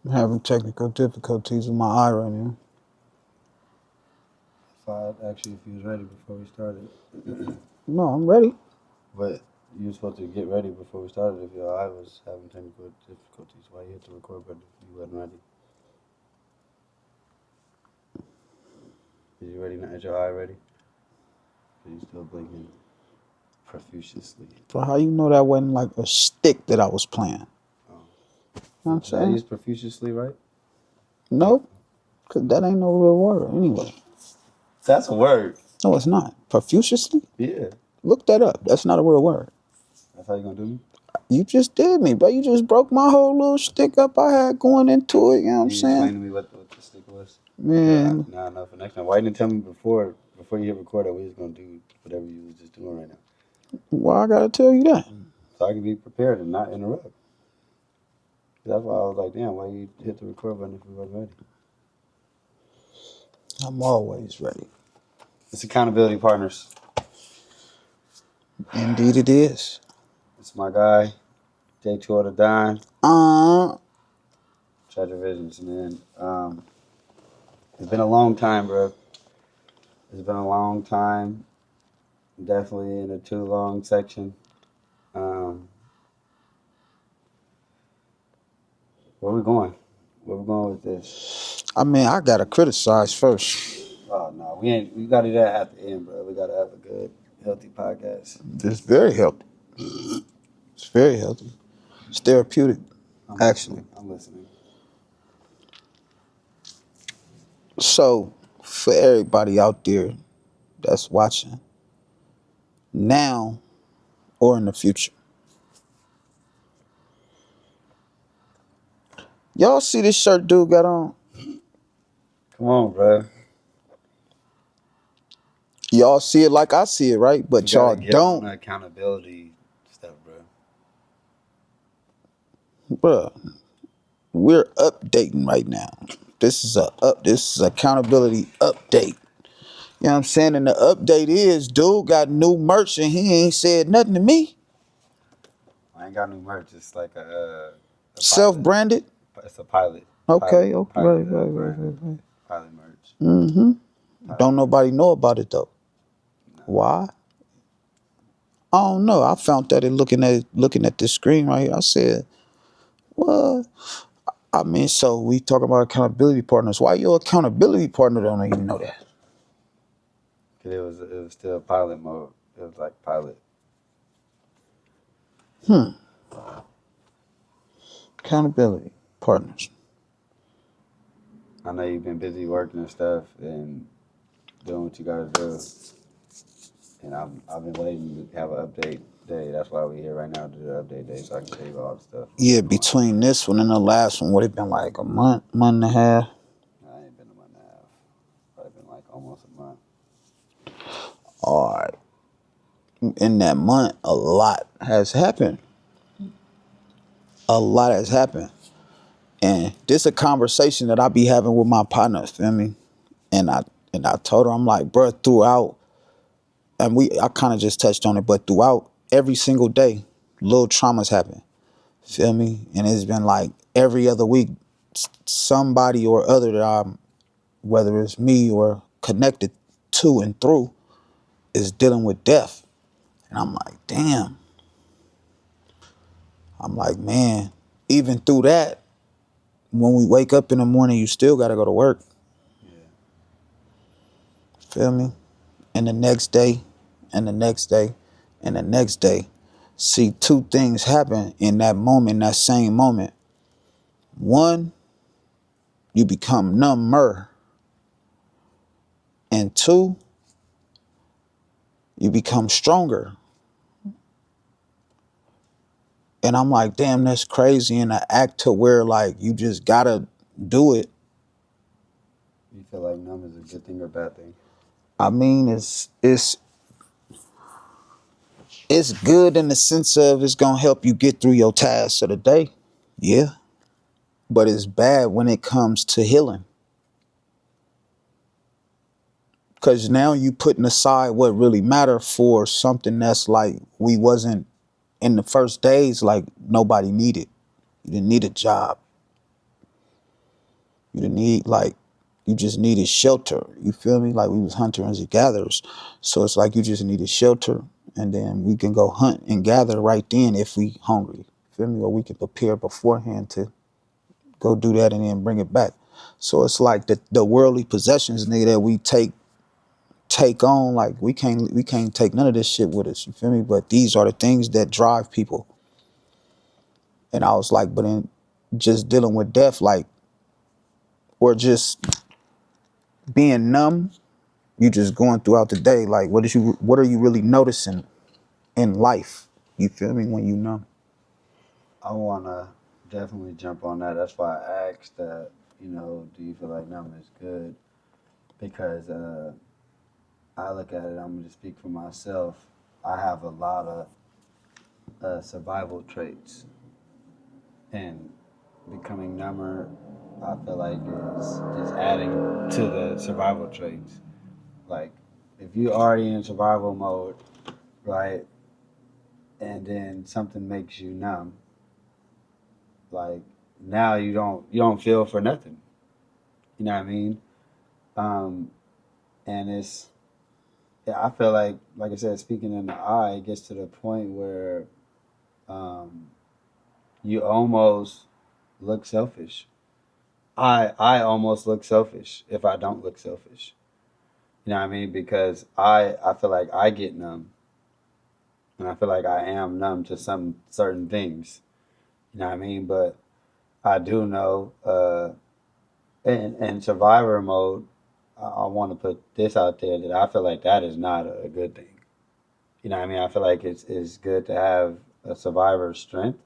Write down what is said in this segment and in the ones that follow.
I'm having technical difficulties with my eye right now. If I asked you if you was ready before we started. No, I'm ready. But you were supposed to get ready before we started if your eye was having technical difficulties. Why you had to record but you wasn't ready? Is you ready now? Is your eye ready? Are you still blinking profusely? So how you know that wasn't like a stick that I was playing? Oh. You know what I'm That saying? is profusely, right? Nope, because that ain't no real word anyway. That's a word. No, it's not. Profusely? Yeah. Look that up. That's not a real word. That's how you gonna do me? You just did me, but you just broke my whole little stick up I had going into it. You know what I'm Can you explain saying? to me what the stick was? Man, Now I know for next time. Why didn't you tell me before you hit record that we was gonna do whatever you was just doing right now? why I gotta tell you that? So I can be prepared and not interrupt. That's why I was like, damn, why you hit the record button if we wasn't ready? I'm always ready. It's accountability partners. Indeed it is. It's my guy, J2 of the Dime, Treasure Visions, man. It's been a long time, bro. It's been a long time. Definitely in a too long section. Where we going? Where we going with this? I mean, I gotta criticize first. Oh no, we ain't. We gotta do that at the end, bro. We gotta have a good, healthy podcast. It's very healthy. It's very healthy. It's therapeutic, I'm actually. listening. I'm listening. So, for everybody out there that's watching, now or in the future, y'all see this shirt dude got on? Come on, bro. Y'all see it like I see it, right? We But gotta y'all get on don't. the accountability stuff, bro. Bruh, we're updating right now. This is accountability update. You know what I'm saying? And the update is dude got new merch and he ain't said nothing to me. I ain't got new merch. It's like a pilot. Self-branded. It's a pilot. Okay, okay, Pilot right. pilot merch. Mm-hmm. Pilot Don't merch. nobody know about it though. No. Why? I don't know. I found that in looking at this screen right here. I said, what? I mean, so we talk about accountability partners. Why your accountability partner don't even know that? Cause it was still pilot mode. It was like pilot. Accountability partners. I know you've been busy working and stuff and doing what you gotta do. And I've been waiting to have an update day. That's why we're here right now to do the update day, so I can tell you all the stuff. Yeah, between this one and the last one, would it been like a month and a half? I ain't been a month and a half. Probably been like almost a month. All right. In that month, a lot has happened. A lot has happened. And this a conversation that I be having with my partner, feel me? And I told her, I'm like, bro, throughout, and I kind of just touched on it, but throughout every single day, little traumas happen. Feel me? And it's been like every other week, somebody or other that I'm, whether it's me or connected to and through, is dealing with death. And I'm like, damn. I'm like, man, even through that, when we wake up in the morning, you still got to go to work. Yeah. Feel me? And the next day, and the next day, and the next day. See, two things happen in that moment, that same moment. One, you become number. And two, you become stronger. And I'm like, damn, that's crazy. And I act to where like you just gotta do it. You feel like numb is a good thing or bad thing? I mean, it's good in the sense of it's gonna help you get through your tasks of the day. Yeah. But it's bad when it comes to healing. Cause now you putting aside what really matter for something that's like we wasn't in the first days, like nobody needed. You didn't need a job. You didn't need like you just needed shelter. You feel me? Like we was hunters and gatherers. So it's like you just needed shelter, and then we can go hunt and gather right then if we hungry. Feel me? Or we can prepare beforehand to go do that and then bring it back. So it's like the worldly possessions, nigga, that we take on, like we can't take none of this shit with us. You feel me? But these are the things that drive people. And I was like, but in just dealing with death, like, or just being numb, you just going throughout the day, like what are you really noticing in life? You feel me? When you numb. I wanna definitely jump on that. That's why I asked that. Do you feel like numbing is good? Because I look at it. I'm gonna speak for myself. I have a lot of survival traits, and becoming number, I feel like is just adding to the survival traits. Like, if you're already in survival mode, right, and then something makes you numb, like now you don't feel for nothing. You know what I mean? Um, and it's yeah, I feel like I said, speaking in the eye, it gets to the point where um, you almost look selfish. I almost look selfish if I don't look selfish. You know what I mean? Because I feel like I get numb, and I feel like I am numb to some certain things. You know what I mean? But I do know in survivor mode, I want to put this out there that I feel like that is not a good thing. You know what I mean? I feel like it's good to have a survivor's strength,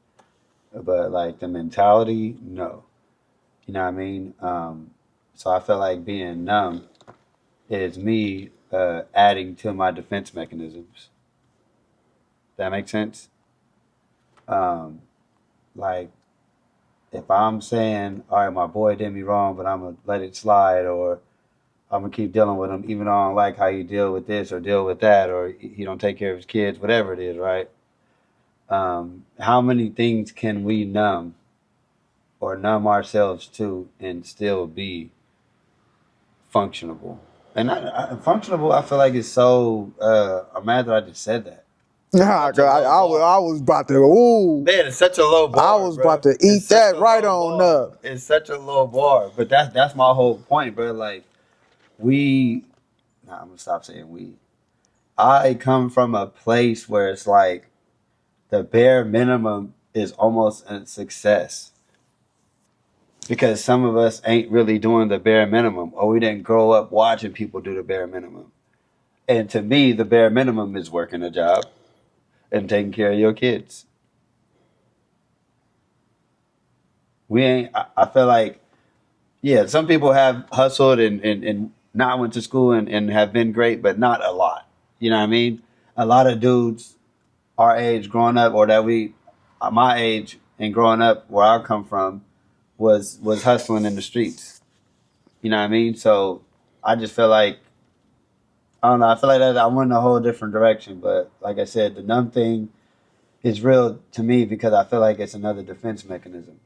but like the mentality, no. You know what I mean? So I feel like being numb is me adding to my defense mechanisms. That makes sense? Um, like if I'm saying, all right, my boy did me wrong, but I'm gonna let it slide, or I'm gonna keep dealing with him, even though I don't like how you deal with this or deal with that, or he don't take care of his kids, whatever it is, right? How many things can we numb or numb ourselves to and still be functionable? And functionable, I feel like it's so. I'm mad that I just said that. Nah, Such a girl, low bar. I was about to, ooh, Man, it's such a low I bar, was about bro. to It's eat such that a right low on bar. up. It's such a low bar. But that's my whole point, bro. Like we, nah, I'm gonna stop saying we. I come from a place where it's like the bare minimum is almost a success because some of us ain't really doing the bare minimum, or we didn't grow up watching people do the bare minimum. And to me, the bare minimum is working a job and taking care of your kids. We ain't. I feel like yeah, some people have hustled and not went to school and have been great, but not a lot. You know what I mean? A lot of dudes our age growing up, or that we, my age and growing up where I come from, was hustling in the streets. You know what I mean? So I just feel like I don't know. I feel like that I went in a whole different direction. But like I said, the numb thing is real to me because I feel like it's another defense mechanism,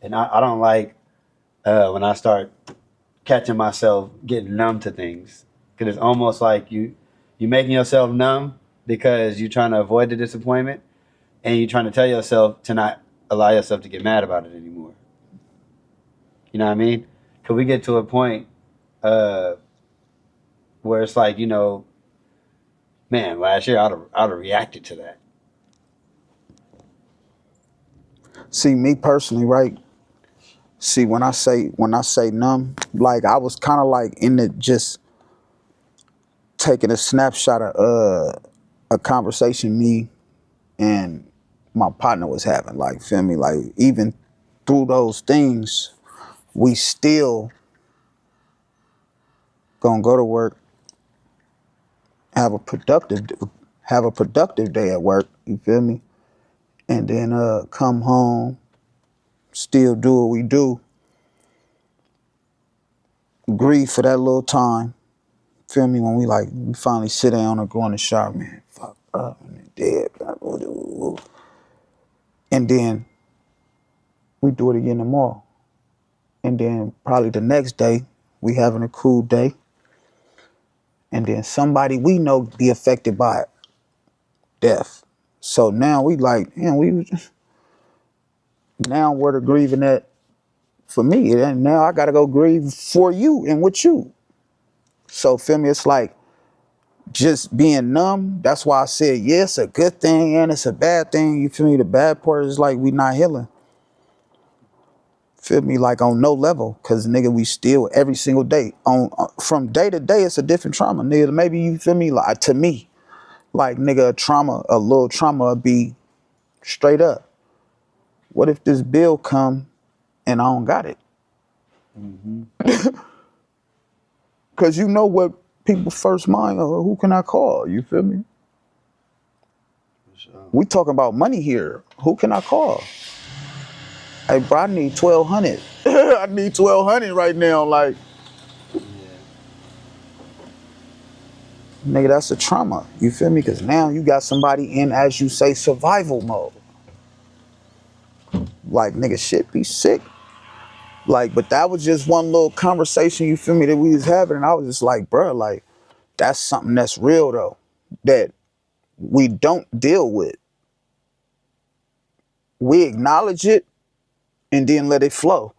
and I don't like when I start catching myself getting numb to things because it's almost like you making yourself numb because you're trying to avoid the disappointment and you're trying to tell yourself to not allow yourself to get mad about it anymore. You know what I mean? Could we get to a point uh, where it's like, man, last year I'd have reacted to that. See, me personally, right? See, when I say numb, like I was kind of like in the just taking a snapshot of a conversation me and my partner was having. Like, feel me? Like even through those things, we still gonna go to work, have a productive have a productive day at work. You feel me? And then come home, still do what we do, grieve for that little time. Feel me? When we finally sit down or go in the shower, man, fuck up, man, dead. And then we do it again tomorrow. And then probably the next day, we having a cool day. And then somebody we know be affected by it, death. So now we like, now where the grieving at for me. And now I gotta go grieve for you and with you. So feel me, it's like just being numb. That's why I said, yeah, it's a good thing and it's a bad thing. You feel me? The bad part is like we not healing. Feel me? Like on no level. Cause nigga, we still every single day. On from day to day, it's a different trauma. Nigga, maybe you feel me? Like to me, like nigga, a little trauma would be straight up. What if this bill come and I don't got it? Cause you know what people first mind, who can I call? You feel me? For sure. We talking about money here. Who can I call? Hey, bro, I need 1,200. I need 1,200 right now. Like, Yeah. nigga, that's a trauma. You feel me? Because now you got somebody in, as you say, survival mode. Like, nigga, shit be sick. Like, but that was just one little conversation, you feel me, that we was having. And I was just like, bro, like, that's something that's real, though, that we don't deal with. We acknowledge it and then let it flow.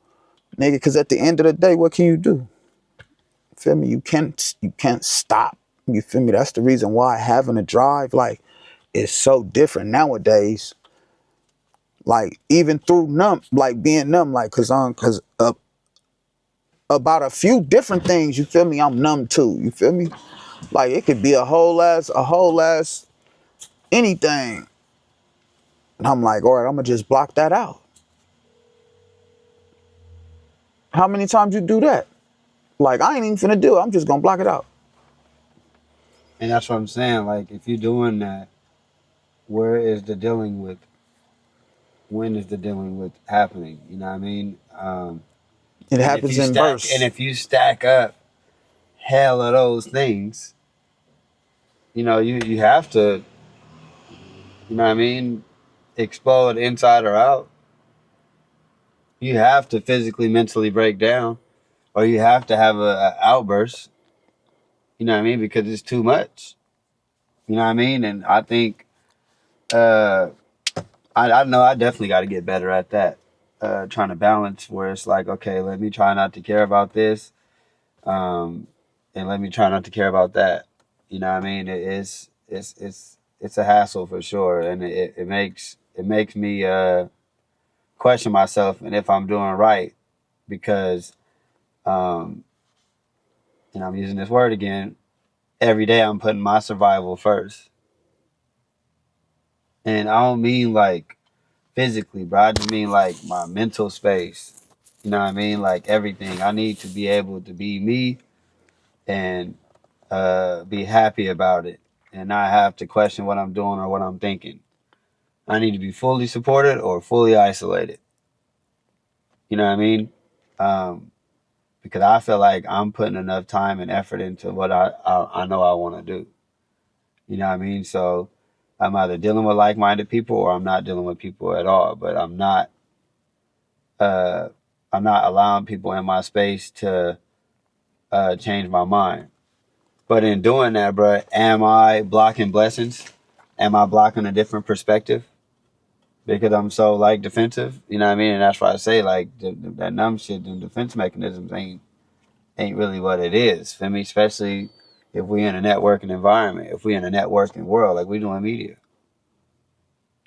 Nigga, because at the end of the day, what can you do? Feel me? You can't stop. You feel me? That's the reason why having a drive, like, is so different nowadays. Like, even through numb, like being numb, like, cause about a few different things, you feel me, I'm numb to. You feel me? Like, it could be a whole ass anything. And I'm like, all right, I'm gonna just block that out. How many times you do that? Like, I ain't even finna do it. I'm just gonna block it out. And that's what I'm saying. Like, if you're doing that, where is the dealing with? When is the dealing with happening? You know what I mean? It And if happens you in stack, and bursts. if you stack up hell of those things, you have to, you know what I mean, explode inside or out. You have to physically, mentally break down, or you have to have a outburst. You know what I mean? Because it's too much. You know what I mean? And I think, uh, I know I definitely got to get better at that. Trying to balance where it's like, okay, let me try not to care about this, and let me try not to care about that. You know what I mean? It's a hassle for sure, and it makes me question myself and if I'm doing right because, um, and I'm using this word again. Every day I'm putting my survival first, and I don't mean like physically, bro. I just mean like my mental space. You know what I mean? Like everything. I need to be able to be me and be happy about it and not have to question what I'm doing or what I'm thinking. I need to be fully supported or fully isolated. You know what I mean? Um, because I feel like I'm putting enough time and effort into what I know I want to do. You know what I mean? So I'm either dealing with like-minded people or I'm not dealing with people at all. But uh, I'm not allowing people in my space to change my mind. But in doing that, bro, am I blocking blessings? Am I blocking a different perspective? Because I'm so like defensive, you know what I mean? And that's why I say like that numb shit, the defense mechanisms ain't really what it is for me, especially if we in a networking environment, if we in a networking world, like we doing media.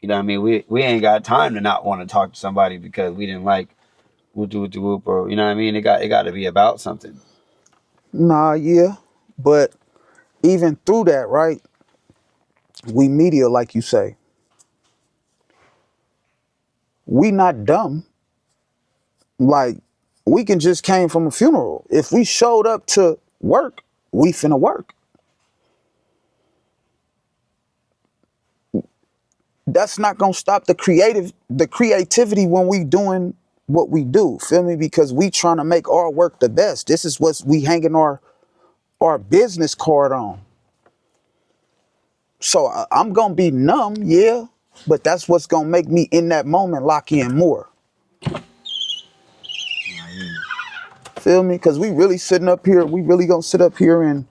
You know what I mean? We ain't got time to not want to talk to somebody because we didn't like whoop or you know what I mean? It got to be about something. Nah, yeah. But even through that, right? We media, like you say. We not dumb. Like, we can just came from a funeral. If we showed up to work, we finna work. That's not gonna stop the creativity when we doing what we do. Feel me? Because we trying to make our work the best. This is what we hanging our business card on. So I'm gonna be numb, yeah, but that's what's gonna make me in that moment lock in more. I hear you. Feel me? Because we really sitting up here. We really gonna sit up here and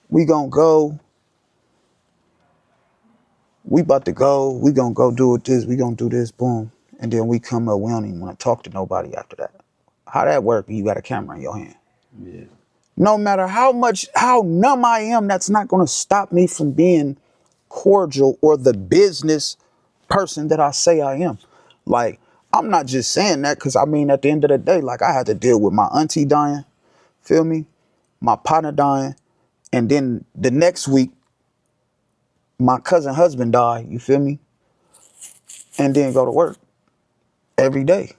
we gonna go. We about to go. We gonna go do it this. We gonna do this. Boom. And then we come up. We don't even want to talk to nobody after that. How that work? You got a camera in your hand. Yeah. No matter how numb I am, that's not gonna stop me from being cordial or the business person that I say I am. Like, I'm not just saying that because I mean, at the end of the day, like I had to deal with my auntie dying, feel me? My partner dying. And then the next week, my cousin husband died, you feel me? And then go to work every day.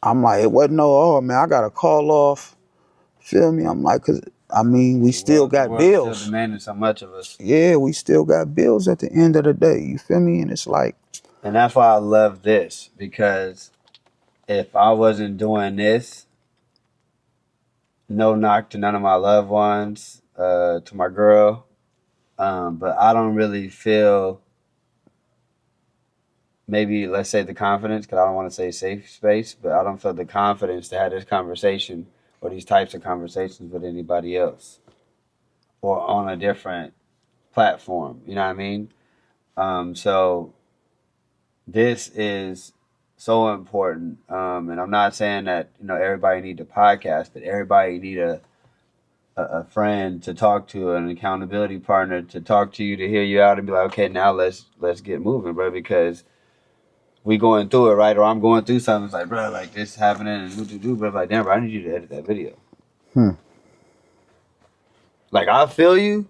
I'm like, it wasn't no, oh man, I got to call off. Feel me? I'm like, cause I mean, we still got bills. Still demanding so much of us. Yeah, we still got bills at the end of the day. You feel me? And it's like, and that's why I love this, because if I wasn't doing this, no knock to none of my loved ones, to my girl, but I don't really feel, maybe let's say the confidence, because I don't want to say safe space, but I don't feel the confidence to have this conversation or these types of conversations with anybody else or on a different platform. You know what I mean? So this is so important, and I'm not saying that everybody need a podcast, but everybody need a friend to talk to, an accountability partner to talk to you, to hear you out and be like, okay, now let's get moving, bro, because we going through it, right? Or I'm going through something. It's like, bro, like this happening and do, bro. Like, damn, bro, I need you to edit that video. Like, I feel you,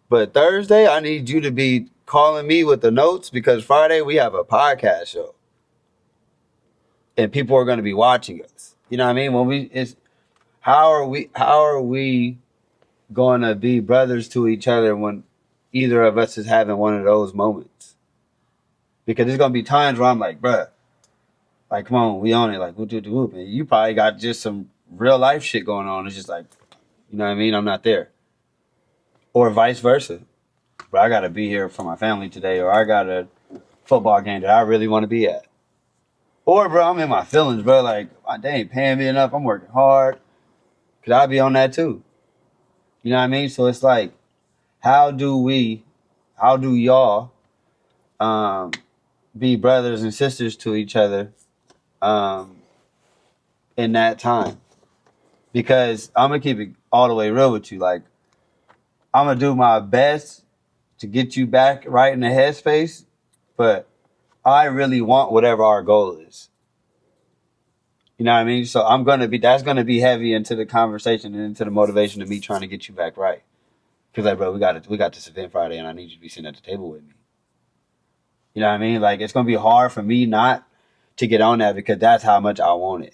but Thursday I need you to be calling me with the notes, because Friday we have a podcast show, and people are going to be watching us. You know what I mean? How are we going to be brothers to each other when either of us is having one of those moments? Because there's going to be times where I'm like, bruh, like, come on, we on it, like, whoop, whoop, whoop. And you probably got just some real life shit going on. It's just like, you know what I mean? I'm not there. Or vice versa. But I got to be here for my family today, or I got a football game that I really want to be at. Or, bro, I'm in my feelings, bro. Like, they ain't paying me enough. I'm working hard. Because I'll be on that too. You know what I mean? So it's like, how do y'all be brothers and sisters to each other in that time? Because I'm going to keep it all the way real with you. Like, I'm going to do my best to get you back right in the headspace, but I really want whatever our goal is. You know what I mean? So that's going to be heavy into the conversation and into the motivation of me trying to get you back right. Because, like, bro, we got this event Friday, and I need you to be sitting at the table with me. You know what I mean? Like, it's going to be hard for me not to get on that, because that's how much I want it.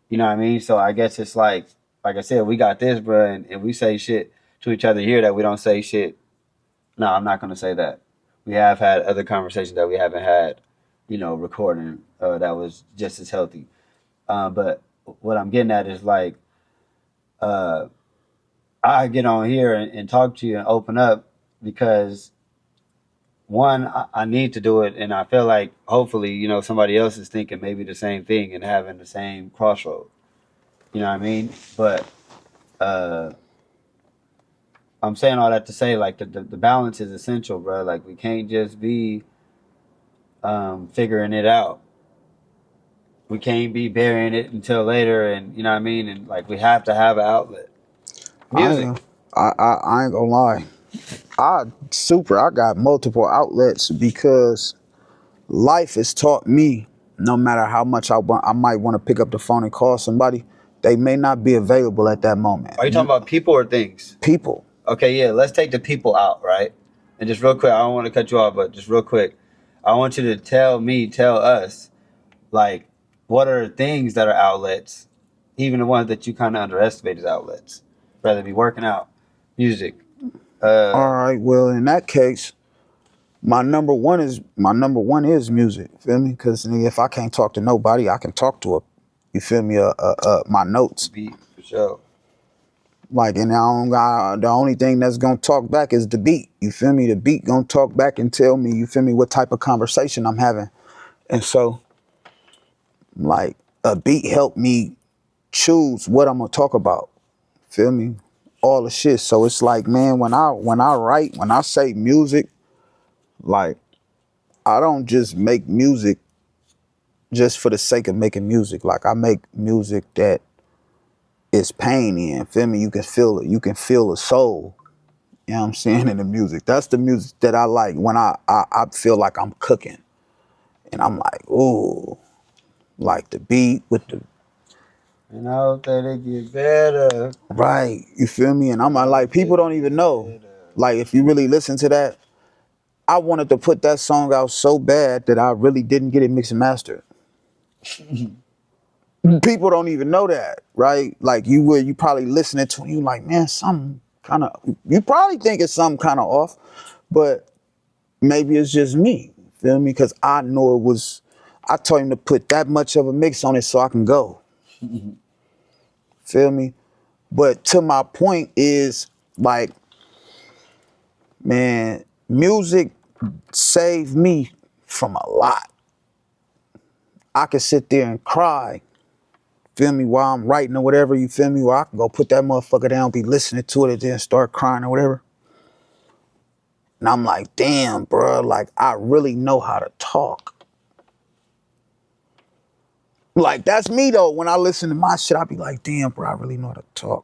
You know what I mean? So I guess it's like I said, we got this, bro, and we say shit to each other here that we don't say shit. No, I'm not going to say that. We have had other conversations that we haven't had, recording that was just as healthy. But what I'm getting at is, like, I get on here and talk to you and open up because, one, I need to do it, and I feel like hopefully, somebody else is thinking maybe the same thing and having the same crossroad. You know what I mean? But I'm saying all that to say, like, the balance is essential, bro. Like, we can't just be figuring it out. We can't be burying it until later, and you know what I mean? And, like, we have to have an outlet. Music. I ain't gonna lie. I got multiple outlets because life has taught me, no matter how much I might want to pick up the phone and call somebody, they may not be available at that moment. Are you talking about people or things? People. Okay, yeah, let's take the people out, right? And just real quick, I don't want to cut you off, but just real quick, I want you to tell us, like, what are things that are outlets, even the ones that you kind of underestimate as outlets, whether it be working out, music. All right, well, in that case, my number one is music. Feel me? Because if I can't talk to nobody, I can talk to you feel me? My notes. Beat for sure. Like, and the only thing that's gonna talk back is the beat. You feel me? The beat gonna talk back and tell me, you feel me, what type of conversation I'm having. And so Like a beat helped me choose what I'm gonna talk about. Feel me? All the shit. So it's like, man, when I write, when I say music, like I don't just make music just for the sake of making music. Like I make music that is pain in. Feel me? You can feel it. You can feel the soul. You know what I'm saying, in the music. That's the music that I like when I feel like I'm cooking. And I'm like, ooh, like the beat with the And I hope that it get better. right. You feel me? And I'm like, people don't even know. Like if you really listen to that, I wanted to put that song out so bad that I really didn't get it mixed and mastered. People don't even know that, right? Like you probably listening to it, you like, man, something kind of, you probably think it's something kind of off, but maybe it's just me, feel me? Because I know it was, I told him to put that much of a mix on it so I can go, feel me? But to my point is like, man, music saved me from a lot. I could sit there and cry, feel me, while I'm writing or whatever, you feel me? Or I can go put that motherfucker down, be listening to it, and then start crying or whatever. And I'm like, damn, bro, like I really know how to talk. Like that's me though. When I listen to my shit, I be like, damn, bro, I really know how to talk.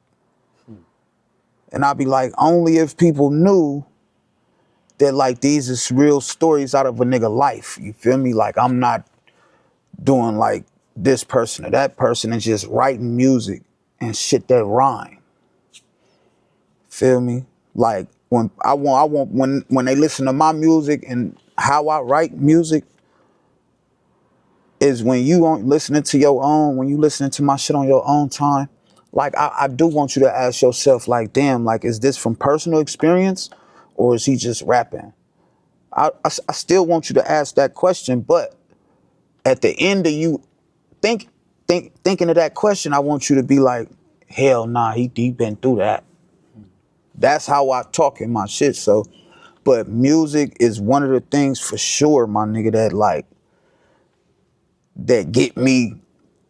And I be like, only if people knew that like these is real stories out of a nigga life. You feel me? Like I'm not doing like this person or that person and just writing music and shit that rhyme. Feel me? Like when I want when they listen to my music and how I write music is when you aren't listening to your own, when you listening to my shit on your own time. Like I do want you to ask yourself, like, damn, like is this from personal experience or is he just rapping? I still want you to ask that question, but at the end of you thinking of that question, I want you to be like, hell nah, he been through that. That's how I talk in my shit. So, but music is one of the things for sure, my nigga, that like that get me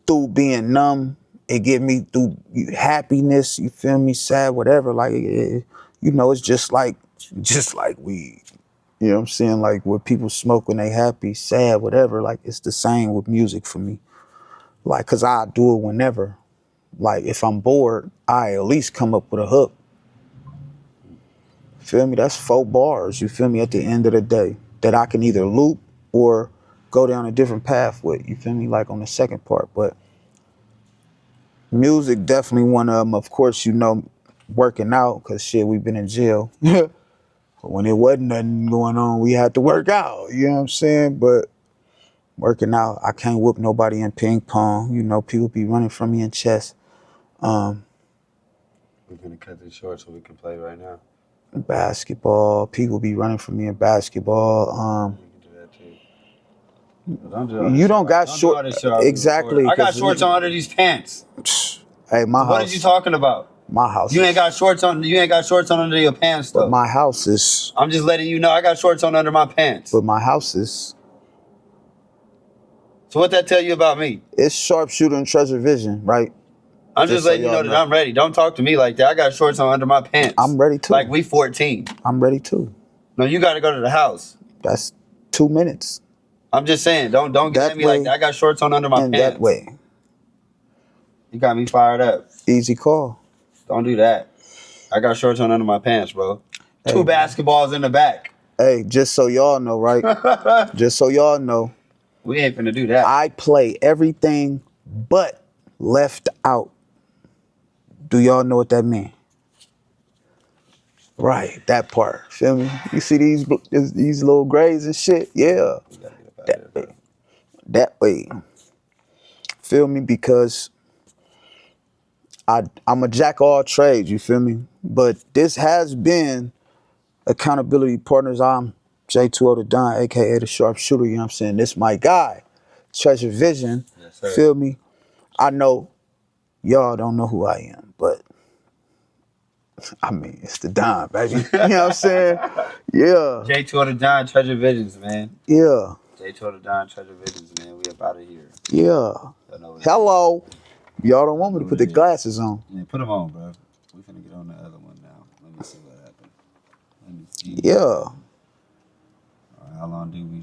through being numb. It get me through happiness. You feel me? Sad, whatever. Like, you know, it's just like weed. You know what I'm saying? Like what people smoke when they happy, sad, whatever. Like it's the same with music for me. Like, cause I do it whenever. Like if I'm bored, I at least come up with a hook. Feel me? That's 4 bars, you feel me, at the end of the day. That I can either loop or go down a different path with, you feel me, like on the second part. But music definitely one of them. Of course, you know, working out, cause shit, we've been in jail. But when it wasn't nothing going on, we had to work out, you know what I'm saying? But working out, I can't whoop nobody in ping pong. You know, people be running from me in chess. We're gonna cut this short so we can play right now. Basketball, people be running from me in basketball. We can do that too. Don't do all this You shit. don't got Don't do short, all this shit while we exactly. recording. I got 'Cause shorts on under these pants. Hey, my So house. what are you talking about? My house. You ain't got shorts on. You ain't got shorts on under your pants though. But my house is. I'm just letting you know I got shorts on under my pants. But my house is. So what that tell you about me? It's sharpshooter and treasure vision, right? I'm just letting you know that I'm ready. Don't talk to me like that. I got shorts on under my pants. I'm ready too. Like we 14. I'm ready too. No, you got to go to the house. That's 2 minutes. I'm just saying, don't get at me like that. I got shorts on under my pants. That way. You got me fired up. Easy call. Don't do that. I got shorts on under my pants, bro. Hey, 2 basketballs in the back. Hey, just so y'all know, right? Just so y'all know. We ain't finna do that. I play everything but left out. Do y'all know what that means? Right, that part. Feel me? You see these little grays and shit? Yeah. That way. Feel me? Because I'm a jack of all trades, you feel me? But this has been Accountability Partners. I'm J2O the Don, aka the Sharpshooter, you know what I'm saying? This my guy. Treasure Vision. Yes, sir. Feel me? I know y'all don't know who I am, but I mean, it's the Don, baby. You know what I'm saying? Yeah. J2 of the John Treasure Visions, man. Yeah. Daytona Don Treasure Visions, man. We up out of here. Yeah. Y'all know what it is. Hello. Y'all don't want me to Know put what the it is. glasses on. Yeah, put them on, bro. We finna get on the other one now. Let me see what happened. Let me see. Yeah. All right, how long do we